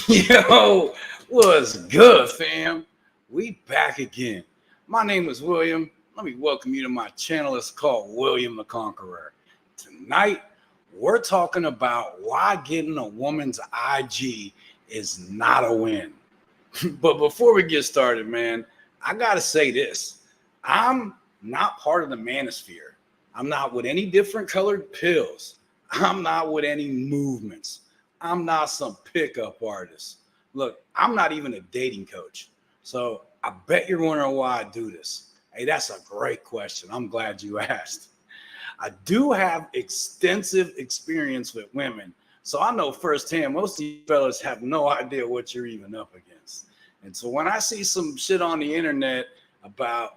Yo, what's good, fam? We back again. My name is William. Let me welcome you to my channel. It's called William the Conqueror. Tonight, we're talking about why getting a woman's IG is not a win. But before we get started, man, I gotta say this. I'm not part of the manosphere. I'm not with any different colored pills. I'm not with any movements. I'm not some pickup artist. Look, I'm not even a dating coach. So I bet you're wondering why I do this. Hey, that's a great question. I'm glad you asked. I do have extensive experience with women. So I know firsthand, most of you fellas have no idea what you're even up against. And so when I see some shit on the internet about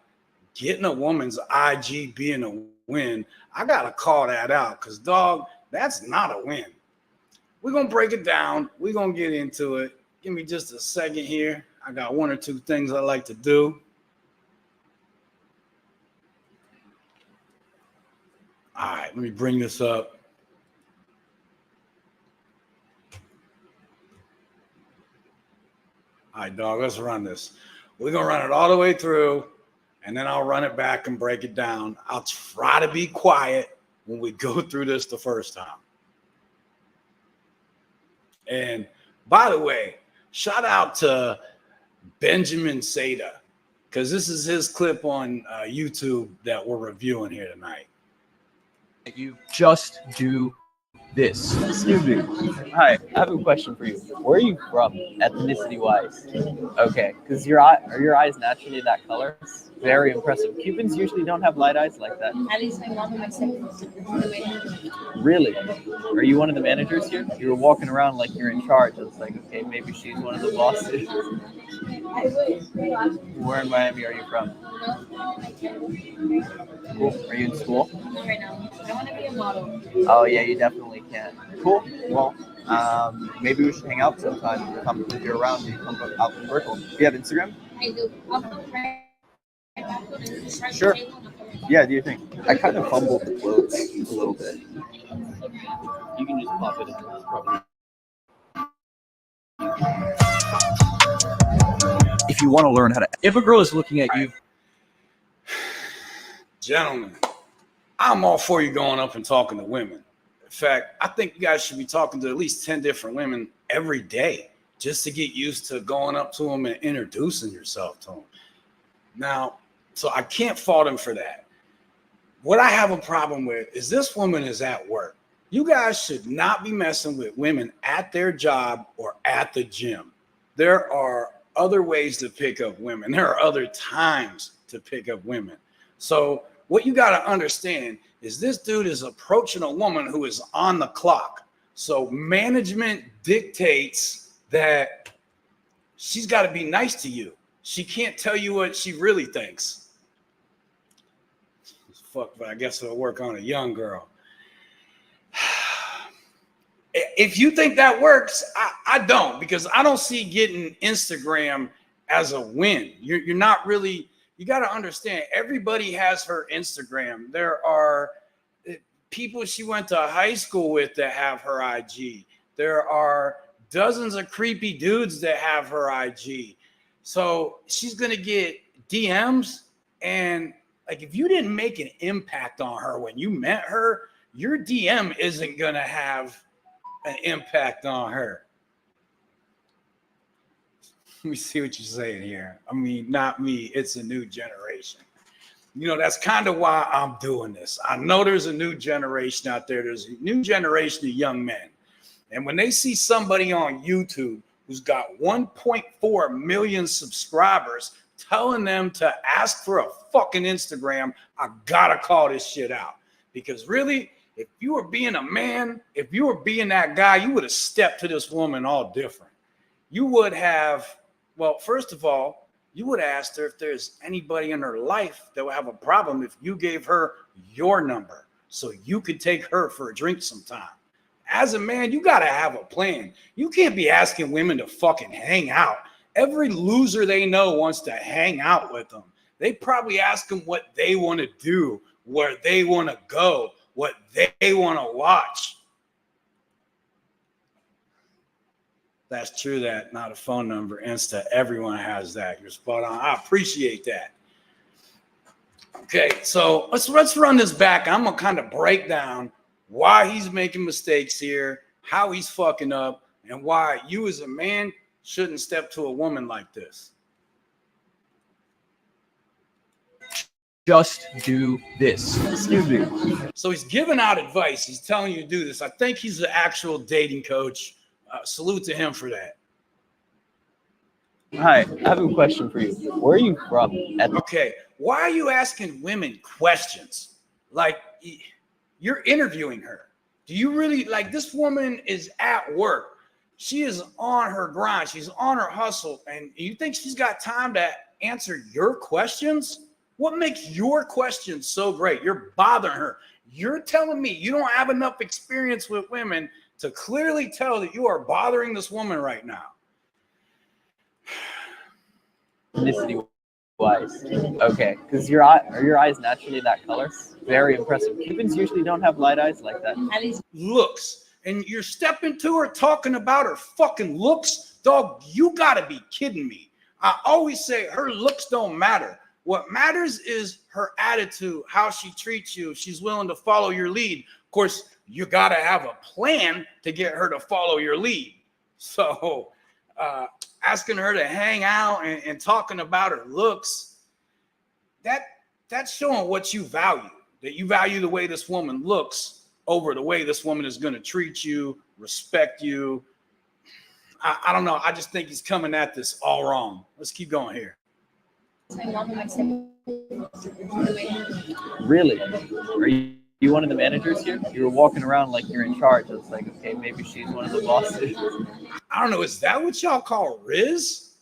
getting a woman's IG being a win, I got to call that out because, dog, that's not a win. We're going to break it down. We're going to get into it. Give me just a second here. I got one or two things I like to do. All right, let me bring this up. All right, dog, let's run this. We're going to run it all the way through, and then I'll run it back and break it down. I'll try to be quiet when we go through this the first time. And by the way, shout out to Benjamin Seda, because this is his clip on YouTube that we're reviewing here tonight. You just do this. Excuse me. Hi, I have a question for you. Where are you from, ethnicity-wise? Okay, because are your eyes naturally that color? Very impressive. Cubans usually don't have light eyes like that. At least my mom and my siblings. Really? Are you one of the managers here? You were walking around like you're in charge. I was like, okay, maybe she's one of the bosses. Where in Miami are you from? Cool. Are you in school? Not right now. I want to be a model. Oh yeah, you definitely can. Cool. Well, maybe we should hang out sometime. If you're around, you come out from Berkeley. Do you have Instagram? I do. I'll come right back. Sure. Yeah, do you think? I kind of fumbled the clothes a little bit. You can just pop it in. It's probably... If you want to learn how to... If a girl is looking at you... Gentlemen, I'm all for you going up and talking to women. In fact, I think you guys should be talking to at least 10 different women every day just to get used to going up to them and introducing yourself to them. Now, so I can't fault him for that. What I have a problem with is this woman is at work. You guys should not be messing with women at their job or at the gym. There are other ways to pick up women. There are other times to pick up women. So what you got to understand is this dude is approaching a woman who is on the clock. So management dictates that she's got to be nice to you. She can't tell you what she really thinks. Fuck, but I guess it'll work on a young girl. If you think that works, I don't, because I don't see getting Instagram as a win. You're not really, you got to understand, everybody has her Instagram. There are people she went to high school with that have her IG. There are dozens of creepy dudes that have her IG. So she's going to get DMs, and like, if you didn't make an impact on her when you met her, your DM isn't going to have an impact on her. Let me see what you're saying here. I mean, not me. It's a new generation. You know, that's kind of why I'm doing this. I know there's a new generation out there. There's a new generation of young men. And when they see somebody on YouTube who's got 1.4 million subscribers telling them to ask for a fucking Instagram, I gotta call this shit out. Because really, if you were being a man, if you were being that guy, you would have stepped to this woman all different. You would have, well, first of all, you would have asked her if there's anybody in her life that would have a problem if you gave her your number so you could take her for a drink sometime. As a man, you gotta have a plan. You can't be asking women to fucking hang out. Every loser they know wants to hang out with them. They probably ask them what they want to do, where they want to go, what they want to watch. That's true. That not a phone number. Insta. Everyone has that. You're spot on. I appreciate that. Okay, so let's run this back. I'm gonna kind of break down why he's making mistakes here, how he's fucking up, and why you as a man shouldn't step to a woman like this. Just do this. Excuse me. So he's giving out advice. He's telling you to do this. I think he's the actual dating coach. Salute to him for that. Hi, I have a question for you. Where are you from? Okay, why are you asking women questions? Like, you're interviewing her. Do you really, like, this woman is at work. She is on her grind. She's on her hustle. And you think she's got time to answer your questions? What makes your questions so great? You're bothering her. You're telling me you don't have enough experience with women to clearly tell that you are bothering this woman right now. Ethnicity wise. Okay, because are your eyes naturally that color? Very impressive. Cubans usually don't have light eyes like that. Looks. And you're stepping to her talking about her fucking looks? Dog, you gotta be kidding me. I always say her looks don't matter. What matters is her attitude, how she treats you, if she's willing to follow your lead. Of course, you got to have a plan to get her to follow your lead. So asking her to hang out and talking about her looks, that's showing what you value, that you value the way this woman looks over the way this woman is going to treat you, respect you. I don't know. I just think he's coming at this all wrong. Let's keep going here. Really? Are you one of the managers here? You were walking around like you're in charge. It's like, okay, maybe she's one of the bosses. I don't know. Is that what y'all call Riz?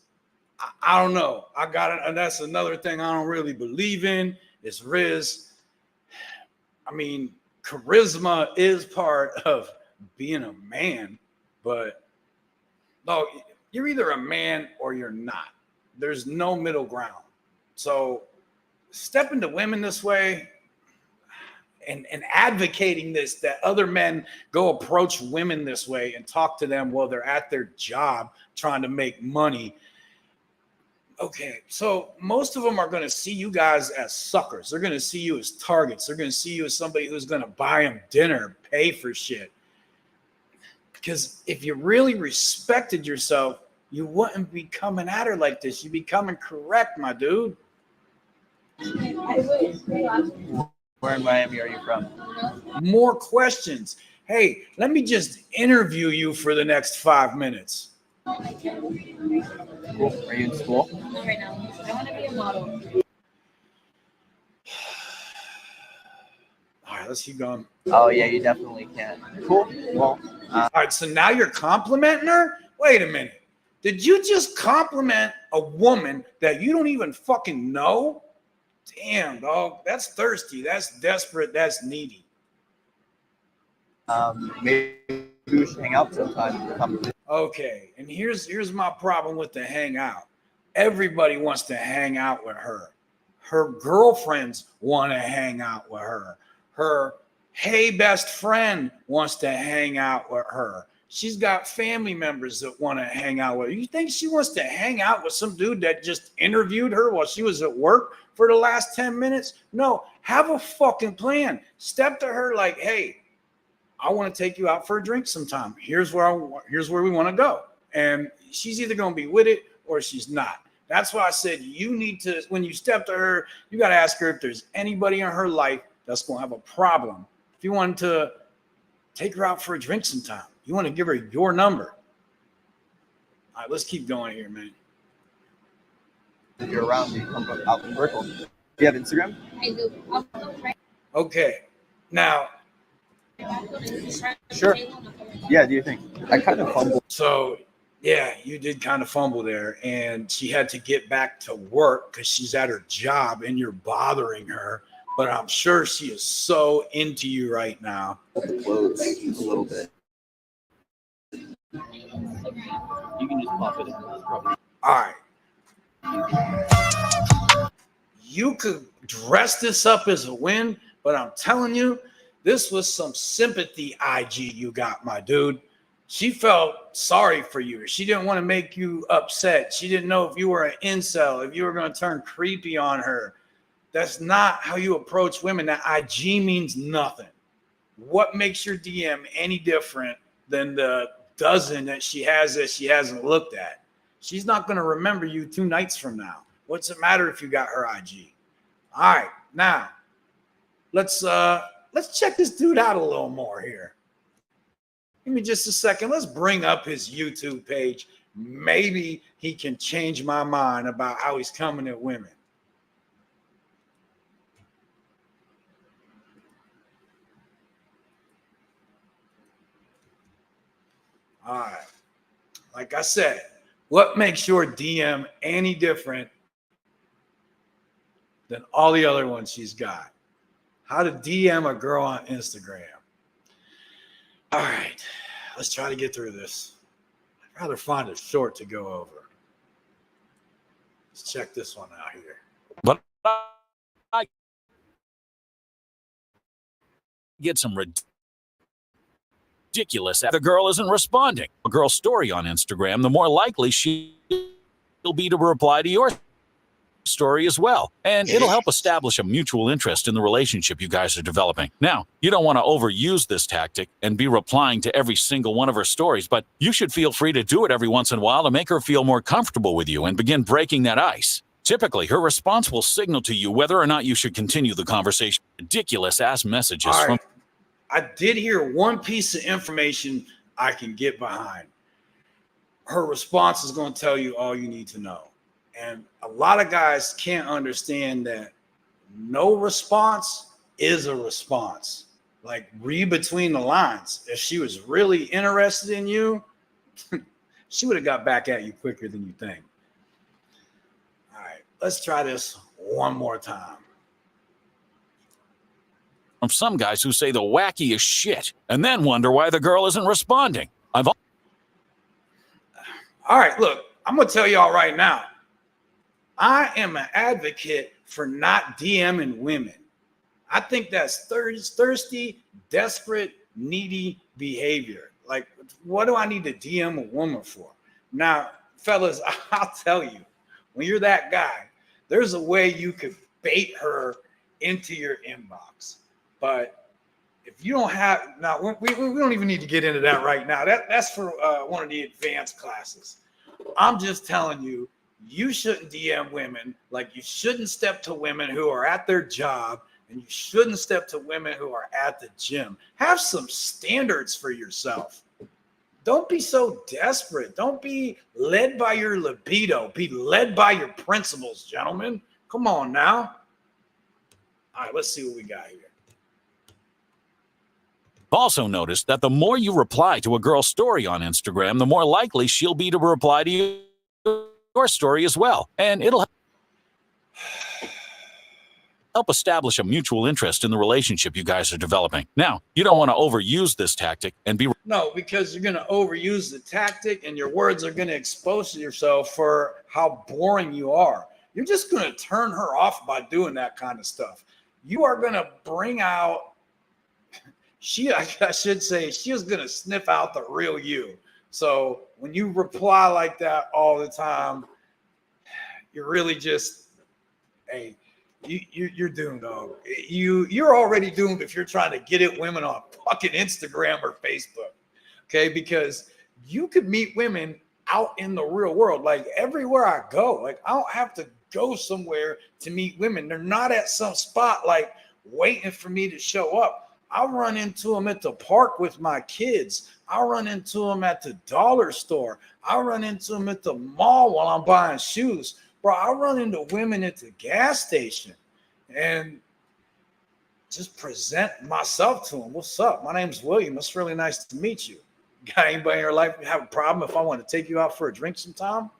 I don't know. I got it. And that's another thing I don't really believe in is Riz. I mean, charisma is part of being a man, but no, you're either a man or you're not. There's no middle ground. So stepping to women this way and advocating this, that other men go approach women this way and talk to them while they're at their job trying to make money. Okay, so most of them are going to see you guys as suckers. They're going to see you as targets. They're going to see you as somebody who's going to buy them dinner, pay for shit. Because if you really respected yourself, you wouldn't be coming at her like this. You'd be coming correct, my dude. Where in Miami are you from? More questions. Hey, let me just interview you for the next 5 minutes. Cool. Are you in school? Not right now. I want to be a model. All right, let's keep going. Oh yeah, you definitely can. Cool. Well, All right, so now you're complimenting her? Wait a minute. Did you just compliment a woman that you don't even fucking know? Damn, dog. That's thirsty. That's desperate. That's needy. maybe we should hang out sometime. Okay, and here's my problem with the hangout. Everybody wants to hang out with her. Her girlfriends want to hang out with her. Her hey best friend wants to hang out with her. She's got family members that want to hang out with her. You think she wants to hang out with some dude that just interviewed her while she was at work for the last 10 minutes? No, have a fucking plan. Step to her like, hey, I want to take you out for a drink sometime. Here's where we want to go. And she's either going to be with it or she's not. That's why I said you need to, when you step to her, you got to ask her if there's anybody in her life that's going to have a problem. If you want to take her out for a drink sometime, you want to give her your number. All right, let's keep going here, man. If you're around, you come out from Brickell. Do you have Instagram? I do. Okay. Now, Sure. Yeah, do you think? I kind of fumbled. so yeah, you did kind of fumble there, and she had to get back to work because she's at her job and you're bothering her. But I'm sure she is so into you right now. Close a little bit. You can just pop it in. Probably. All right. You could dress this up as a win, but I'm telling you, this was some sympathy IG you got, my dude. She felt sorry for you. She didn't want to make you upset. She didn't know if you were an incel, if you were going to turn creepy on her. That's not how you approach women. That IG means nothing. What makes your DM any different than the dozen that she hasn't looked at? She's not going to remember you 2 nights from now. What's it matter if you got her IG? All right, now let's check this dude out a little more here. Give me just a second. Let's bring up his YouTube page. Maybe he can change my mind about how he's coming at women. All right. Like I said, what makes your DM any different than all the other ones she's got? How to DM a girl on Instagram. All right, let's try to get through this. I'd rather find a short to go over. Let's check this one out here. But I get some ridiculous. The girl isn't responding. A girl's story on Instagram, the more likely she'll be to reply to your story as well. And it'll help establish a mutual interest in the relationship you guys are developing. Now, you don't want to overuse this tactic and be replying to every single one of her stories, but you should feel free to do it every once in a while to make her feel more comfortable with you and begin breaking that ice. Typically, her response will signal to you whether or not you should continue the conversation. Ridiculous ass messages All right. from I did hear one piece of information I can get behind. Her response is going to tell you all you need to know. And a lot of guys can't understand that no response is a response. Like, read between the lines. If she was really interested in you, she would have got back at you quicker than you think. All right, let's try this one more time. from some guys who say the wackiest shit and then wonder why the girl isn't responding. All right, look, I'm going to tell y'all right now. I am an advocate for not DMing women. I think that's thirsty, desperate, needy behavior. Like, what do I need to DM a woman for? Now, fellas, I'll tell you, when you're that guy, there's a way you could bait her into your inbox. But if you don't have, now we don't even need to get into that right now. That's for one of the advanced classes. I'm just telling you, you shouldn't DM women like you shouldn't step to women who are at their job, and you shouldn't step to women who are at the gym. Have some standards for yourself. Don't be so desperate. Don't be led by your libido. Be led by your principles, gentlemen. Come on now. All right, let's see what we got here. Also noticed that the more you reply to a girl's story on Instagram, the more likely she'll be to reply to your story as well. And it'll help establish a mutual interest in the relationship you guys are developing. Now, you don't want to overuse this tactic and be... No, because you're going to overuse the tactic and your words are going to expose yourself for how boring you are. You're just going to turn her off by doing that kind of stuff. You are going to bring out... I should say, she is going to sniff out the real you. So when you reply like that all the time, you're really just, hey, you're doomed, dog. You're already doomed if you're trying to get at women on fucking Instagram or Facebook, okay? Because you could meet women out in the real world. Like, everywhere I go, like, I don't have to go somewhere to meet women. They're not at some spot, like, waiting for me to show up. I'll run into them at the park with my kids. I'll run into them at the dollar store. I'll run into them at the mall while I'm buying shoes. Bro, I'll run into women at the gas station and just present myself to them. What's up? My name's William. It's really nice to meet you. Got anybody in your life have a problem if I want to take you out for a drink sometime?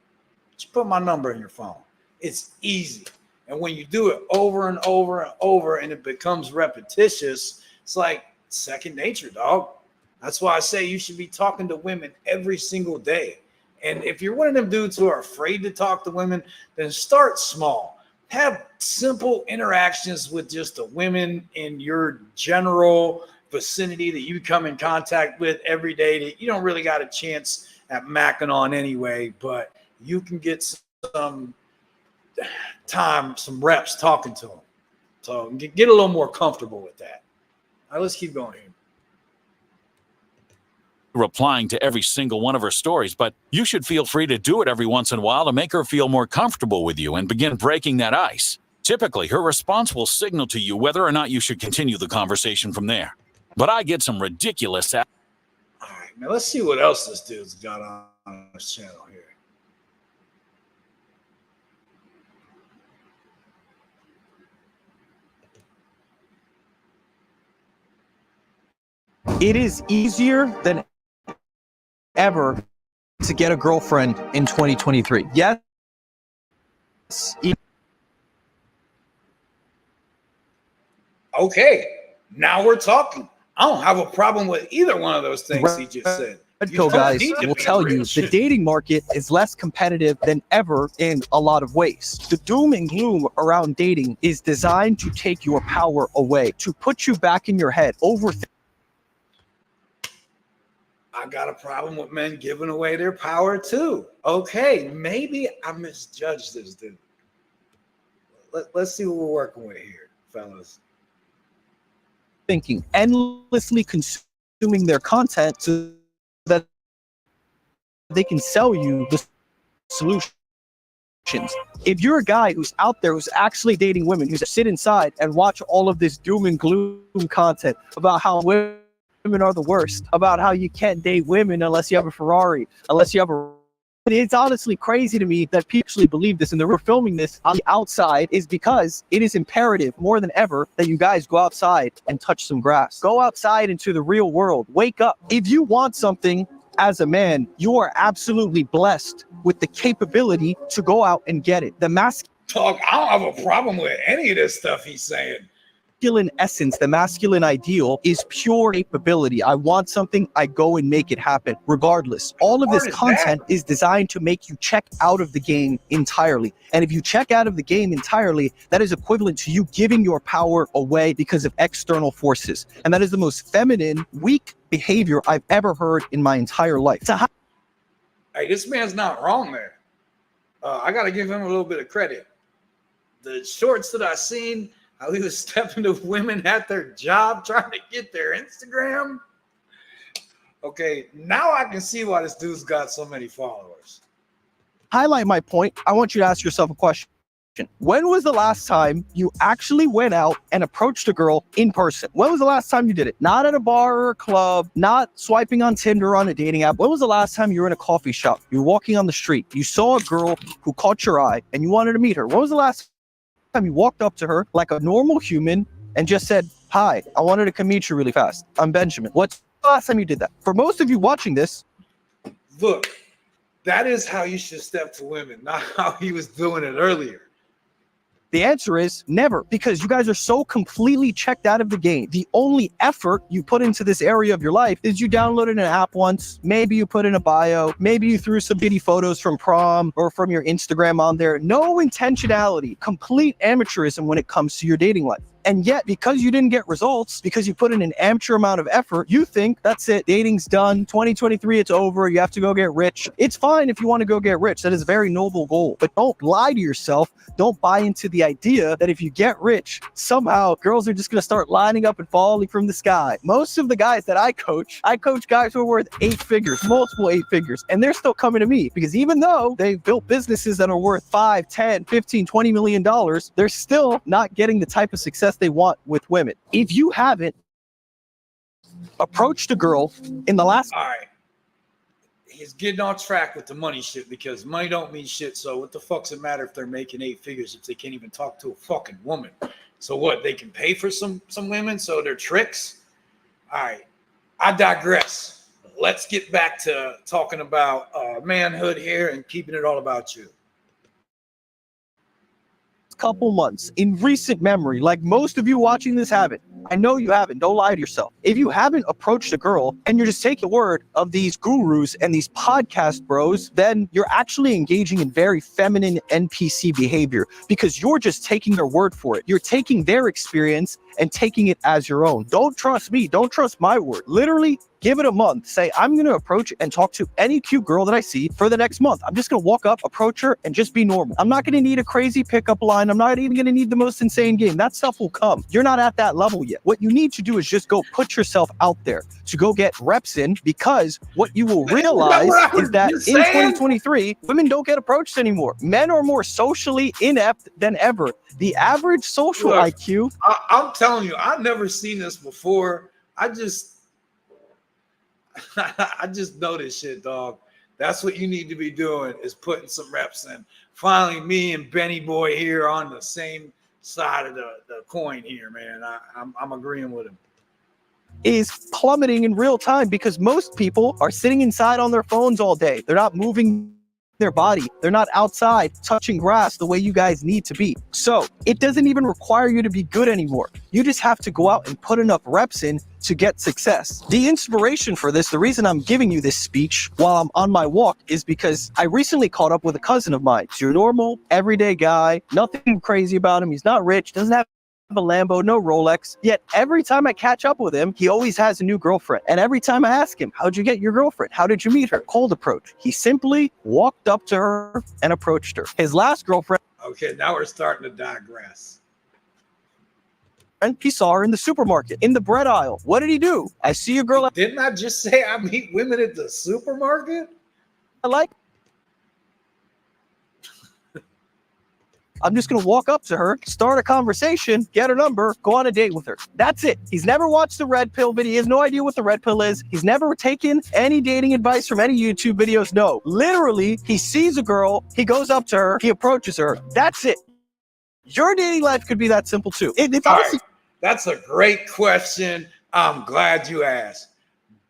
Just put my number in your phone. It's easy. And when you do it over and over and over and it becomes repetitious, it's like second nature, dog. That's why I say you should be talking to women every single day. And if you're one of them dudes who are afraid to talk to women, then start small. Have simple interactions with just the women in your general vicinity that you come in contact with every day that you don't really got a chance at macking on anyway, but you can get some time, some reps talking to them. So get a little more comfortable with that. All right, let's keep going here. Replying to every single one of her stories, but you should feel free to do it every once in a while to make her feel more comfortable with you and begin breaking that ice. Typically, her response will signal to you whether or not you should continue the conversation from there. But I get some ridiculous... All right, now let's see what else this dude's got on his channel here. It is easier than ever to get a girlfriend in 2023. Yes. Okay, now we're talking. I don't have a problem with either one of those things he just said. Red pill guys will tell you the dating market is less competitive than ever in a lot of ways. The doom and gloom around dating is designed to take your power away, to put you back in your head, overthink. I got a problem with men giving away their power too. Okay, maybe I misjudged this dude. Let's see what we're working with here, fellas. Thinking, endlessly consuming their content so that they can sell you the solutions. If you're a guy who's out there who's actually dating women, who's sit inside and watch all of this doom and gloom content about how women are the worst, about how you can't date women unless you have a Ferrari, unless you have a... It's honestly crazy to me that people actually believe this, and the reason we're filming this on the outside is because it is imperative more than ever that you guys go outside and touch some grass. Go outside into the real world. Wake up. If you want something as a man, you are absolutely blessed with the capability to go out and get it. The Dog, I don't have a problem with any of this stuff he's saying. masculine essence, the masculine ideal is pure capability. I want something, I go and make it happen, regardless. All of this content is designed to make you check out of the game entirely. And if you check out of the game entirely, that is equivalent to you giving your power away because of external forces. And that is the most feminine, weak behavior I've ever heard in my entire life. Hey, this man's not wrong there. I got to give him a little bit of credit. The shorts that I seen, how he was stepping to women at their job trying to get their Instagram. Okay, now I can see why this dude's got so many followers. Highlight my point. I want you to ask yourself a question. When was the last time you actually went out and approached a girl in person? When was the last time you did it? Not at a bar or a club, not swiping on Tinder or on a dating app. When was the last time you were in a coffee shop? You were walking on the street. You saw a girl who caught your eye and you wanted to meet her. When was the last time you walked up to her like a normal human and just said, "Hi, I wanted to come meet you really fast. I'm Benjamin." What's the last time you did that? For most of you watching this, look, that is how you should step to women, not how he was doing it earlier. the answer is never, because you guys are so completely checked out of the game. The only effort you put into this area of your life is you downloaded an app once, maybe you put in a bio, maybe you threw some bitty photos from prom or from your Instagram on there. No intentionality, complete amateurism when it comes to your dating life. And yet, because you didn't get results, because you put in an amateur amount of effort, you think that's it, dating's done, 2023, it's over, you have to go get rich. It's fine if you want to go get rich. That is a very noble goal. But don't lie to yourself. Don't buy into the idea that if you get rich, somehow girls are just going to start lining up and falling from the sky. Most of the guys that I coach guys who are worth 8 figures, multiple 8 figures, and they're still coming to me because even though they've built businesses that are worth 5, 10, 15, 20 million dollars, they're still not getting the type of success they want with women. If you haven't approached a girl in the last... All right. He's getting on track with the money shit because money don't mean shit. So what the fuck's it matter if they're making 8 figures if they can't even talk to a fucking woman? So what, they can pay for some women, so they're tricks? All right. I digress. Let's get back to talking about manhood here and keeping it all about you. couple months in recent memory, like most of you watching this haven't, I know you haven't, don't lie to yourself. If you haven't approached a girl and you're just taking the word of these gurus and these podcast bros, then you're actually engaging in very feminine NPC behavior because you're just taking their word for it. You're taking their experience and taking it as your own. Don't trust me. Don't trust my word. Literally, give it a month. Say, I'm going to approach and talk to any cute girl that I see for the next month. I'm just going to walk up, approach her, and just be normal. I'm not going to need a crazy pickup line. I'm not even going to need the most insane game. That stuff will come. You're not at that level yet. What you need to do is just go put yourself out there to go get reps in, because what you will realize is that in 2023, women don't get approached anymore. Men are more socially inept than ever. The average social IQ. I'm telling you, I've never seen this before. I just know this shit, dog. That's what you need to be doing, is putting some reps in. Finally, me and Benny Boy here on the same side of the coin here, man. I'm agreeing with him. Is plummeting in real time because most people are sitting inside on their phones all day. They're not moving their body. They're not outside touching grass the way you guys need to be. So it doesn't even require you to be good anymore. You just have to go out and put enough reps in to get success. The inspiration for this, the reason I'm giving you this speech while I'm on my walk, is because I recently caught up with a cousin of mine. He's your normal, everyday guy, nothing crazy about him. He's not rich, doesn't have a Lambo, no Rolex. Yet every time I catch up with him, he always has a new girlfriend. And every time I ask him, how'd you get your girlfriend? How did you meet her? Cold approach. He simply walked up to her and approached her. His last girlfriend. Okay, now we're starting to digress. And he saw her in the supermarket, in the bread aisle. What did he do? I see a girl Didn't I just say I meet women at the supermarket? I like. I'm just going to walk up to her, start a conversation, get her number, go on a date with her. That's it. He's never watched the red pill video. He has no idea what the red pill is. He's never taken any dating advice from any YouTube videos. No, literally, he sees a girl, he goes up to her, he approaches her. That's it. Your dating life could be that simple too. It's honestly. Right. That's a great question. I'm glad you asked.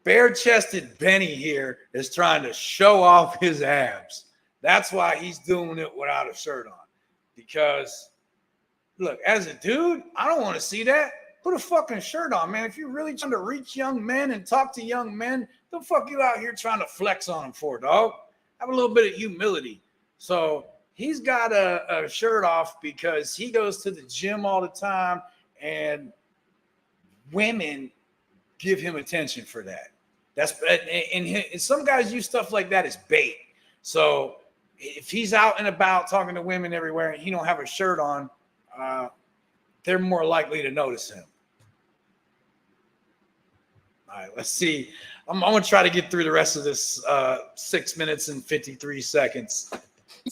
Bare-chested Benny here is trying to show off his abs. That's why he's doing it without a shirt on. Because, look, as a dude, I don't want to see that. Put a fucking shirt on, man. If you're really trying to reach young men and talk to young men, the fuck you out here trying to flex on them for, dog? Have a little bit of humility. So he's got a shirt off because he goes to the gym all the time, and women give him attention for that. And some guys use stuff like that as bait. So if he's out and about talking to women everywhere and he don't have a shirt on, they're more likely to notice him. All right, let's see. I'm going to try to get through the rest of this 6 minutes and 53 seconds.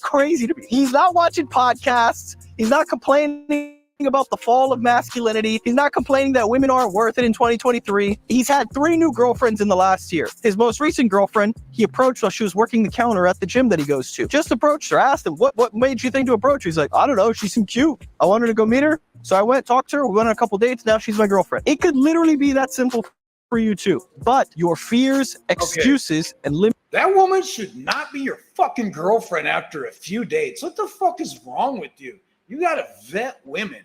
Crazy to me. He's not watching podcasts. He's not complaining about the fall of masculinity. He's not complaining that women aren't worth it in 2023. He's had 3 new girlfriends in the last year. His most recent girlfriend, he approached while she was working the counter at the gym that he goes to. Just approached her, asked him, what made you think to approach her? He's like, I don't know, she seemed cute. I wanted to go meet her. So I went, talked to her, we went on a couple dates, now she's my girlfriend. It could literally be that simple for you too. But your fears, excuses, and limits. That woman should not be your fucking girlfriend after a few dates. What the fuck is wrong with you? You got to vet women.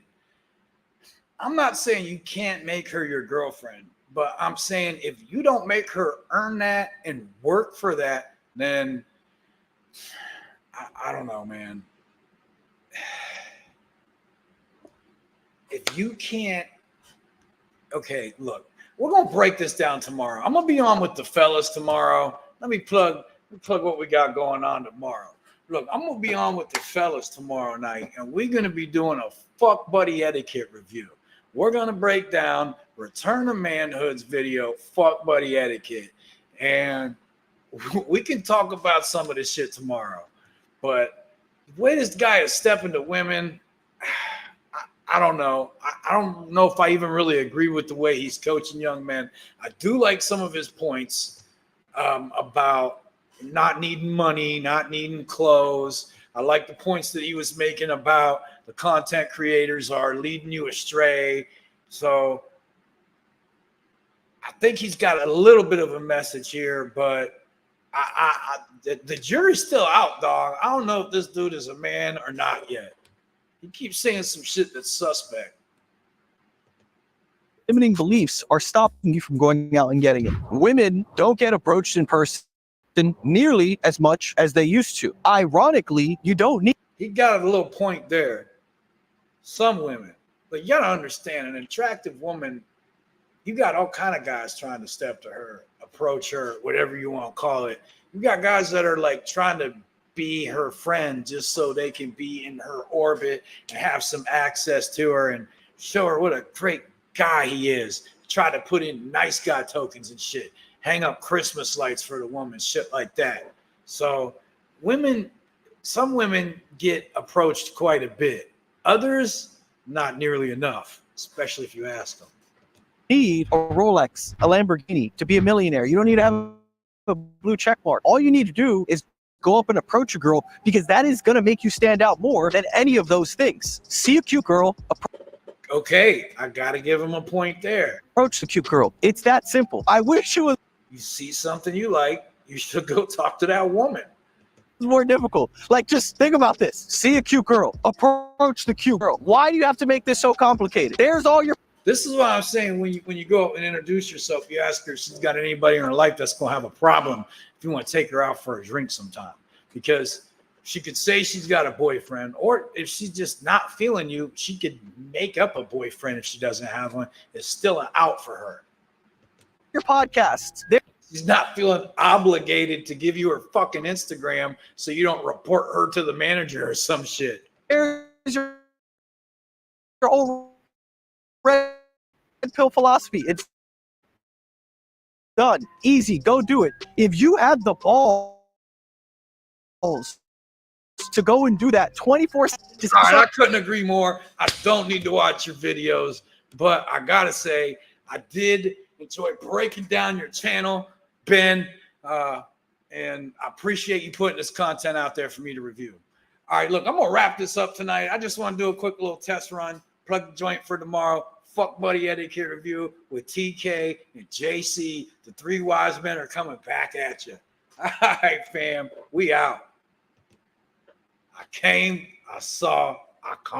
I'm not saying you can't make her your girlfriend, but I'm saying if you don't make her earn that and work for that, then I don't know, man. If you can't, okay, look, we're going to break this down tomorrow. I'm going to be on with the fellas tomorrow. Let me plug what we got going on tomorrow. Look, I'm going to be on with the fellas tomorrow night, and we're going to be doing a fuck buddy etiquette review. We're going to break down Return to Manhood's video, Fuck Buddy Etiquette. And we can talk about some of this shit tomorrow. But the way this guy is stepping to women, I don't know. I don't know if I even really agree with the way he's coaching young men. I do like some of his points about not needing money, not needing clothes. I like the points that he was making about the content creators are leading you astray. So I think he's got a little bit of a message here, but the jury's still out, dog. I don't know if this dude is a man or not yet. You keep saying some shit that's suspect. Limiting beliefs are stopping you from going out and getting it. Women don't get approached in person nearly as much as they used to. Ironically, you don't need He got a little point there. Some women, but you gotta understand, an attractive woman, you got all kind of guys trying to step to her, approach her, whatever you want to call it. You got guys that are like trying to be her friend just so they can be in her orbit and have some access to her and show her what a great guy he is. Try to put in nice guy tokens and shit. Hang up Christmas lights for the woman, shit like that. So women, some women get approached quite a bit. Others, not nearly enough, especially if you ask them. need a Rolex, a Lamborghini to be a millionaire. You don't need to have a blue check mark. All you need to do is go up and approach a girl, because that is going to make you stand out more than any of those things. See a cute girl, Okay, I gotta give him a point there. approach the cute girl. It's that simple. I wish it was You see something you like, you should go talk to that woman. more difficult. Like, just think about this. See a cute girl, approach the cute girl. Why do you have to make this so complicated? There's all your This is why I'm saying when you go up and introduce yourself, you ask her if she's got anybody in her life that's gonna have a problem if you want to take her out for a drink sometime. Because she could say she's got a boyfriend, or if she's just not feeling you, she could make up a boyfriend if she doesn't have one. It's still an out for her. podcasts. She's not feeling obligated to give you her fucking Instagram so you don't report her to the manager or some shit. There's your whole red pill philosophy. It's done. Easy. Go do it. If you have the balls to go and do that 24 just All right, I couldn't agree more. I don't need to watch your videos, but I gotta say, I did enjoy breaking down your channel, Ben, and I appreciate you putting this content out there for me to review. All right, look, I'm gonna wrap this up tonight. I just want to do a quick little test run, plug the joint for tomorrow. Fuck Buddy Etiquette review with TK and JC. The three wise men are coming back at you. All right, fam, we out. I came, I saw, I conquered.